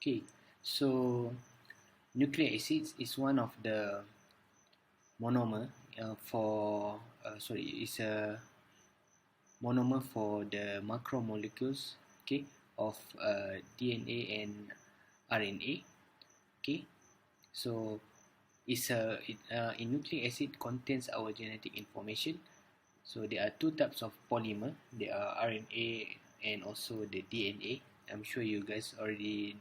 Okay, so nucleic acids is one of the monomer for it's a monomer for the macromolecules, okay, of DNA and RNA. Okay, so in nucleic acid contains our genetic information. So there are two types of polymer. There are RNA and also the DNA. I'm sure you guys already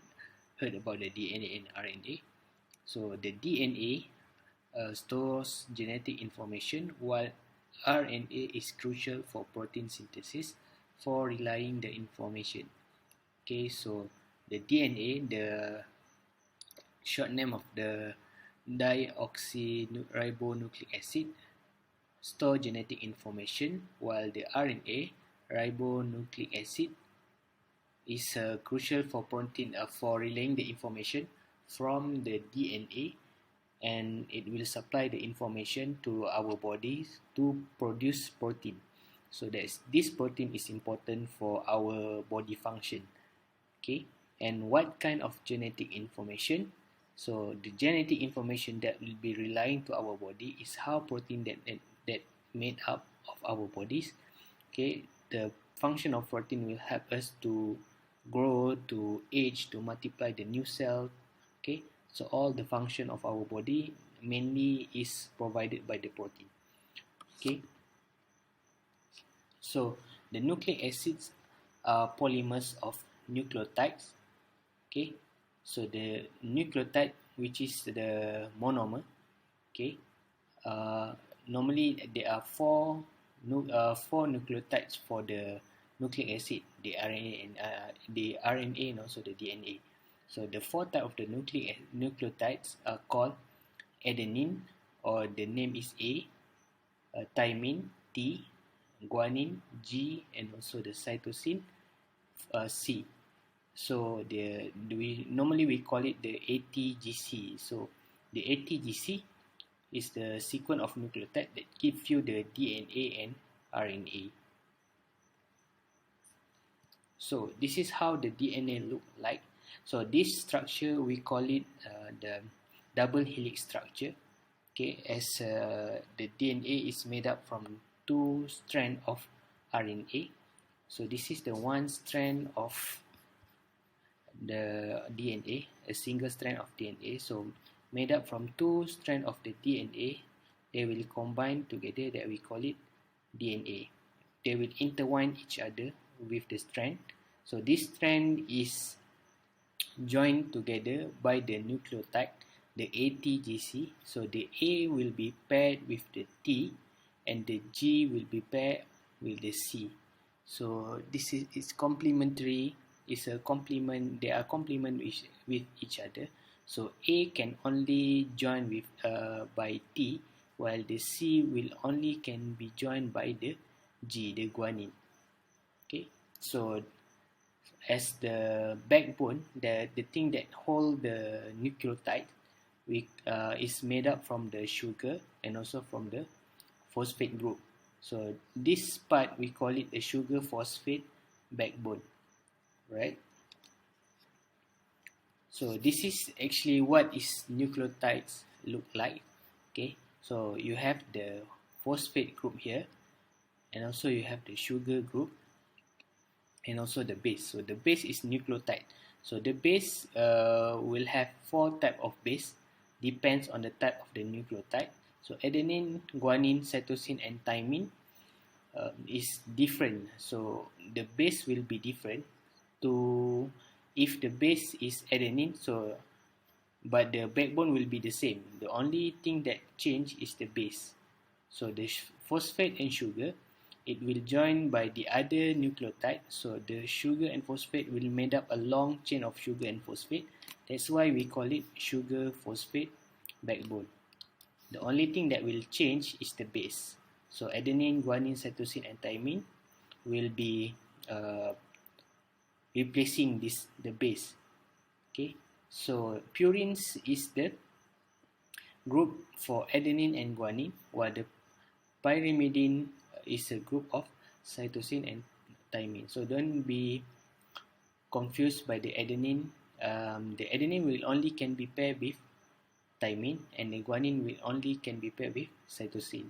heard about the DNA and RNA. So the DNA stores genetic information, while RNA is crucial for protein synthesis for relaying the information. Okay, so the DNA, the short name of the deoxyribonucleic acid, store genetic information, while the RNA, ribonucleic acid, is crucial for protein for relaying the information from the DNA, and it will supply the information to our bodies to produce protein. So this protein is important for our body function. Okay, and what kind of genetic information? So the genetic information that will be relying to our body is how protein that made up of our bodies. Okay, the function of protein will help us to grow, to age, to multiply the new cell. Okay, so all the function of our body mainly is provided by the protein. Okay, so the nucleic acids are polymers of nucleotides. Okay, so the nucleotide, which is the monomer, okay, normally there are four nucleotides for the nucleic acid, the RNA and also the DNA. So the four type of the nucleotides are called adenine, or the name is A, thymine T, guanine G, and also the cytosine C. So we call it the ATGC. So the ATGC is the sequence of nucleotide that gives you the DNA and RNA. So this is how the DNA look like. So this structure we call it the double helix structure. Okay, as the DNA is made up from two strands of RNA. So this is the one strand of the DNA, a single strand of DNA. So made up from two strands of the DNA, they will combine together, that we call it DNA. They will intertwine each other with the strand. So this strand is joined together by the nucleotide, the ATGC. So the A will be paired with the T, and the G will be paired with the C. So this is complementary. Is a complement. They are complement with each other. So A can only join with by T, while the C will only can be joined by the G, the guanine. Okay, so as the backbone, the thing that hold the nucleotide is made up from the sugar and also from the phosphate group. So this part we call it the sugar phosphate backbone, right? So this is actually what is nucleotides look like. Okay, so you have the phosphate group here, and also you have the sugar group, and also the base. So the base is nucleotide. So the base will have four type of base, depends on the type of the nucleotide. So adenine, guanine, cytosine, and thymine is different. So the base will be different. To if the base is adenine, so but the backbone will be the same. The only thing that change is the base. So the phosphate and sugar, it will join by the other nucleotide. So the sugar and phosphate will made up a long chain of sugar and phosphate. That's why we call it sugar phosphate backbone. The only thing that will change is the base. So adenine, guanine, cytosine, and thymine will be replacing the base. Okay, so purines is the group for adenine and guanine, while the pyrimidine is a group of cytosine and thymine. So don't be confused by the adenine the adenine will only can be paired with thymine, and the guanine will only can be paired with cytosine.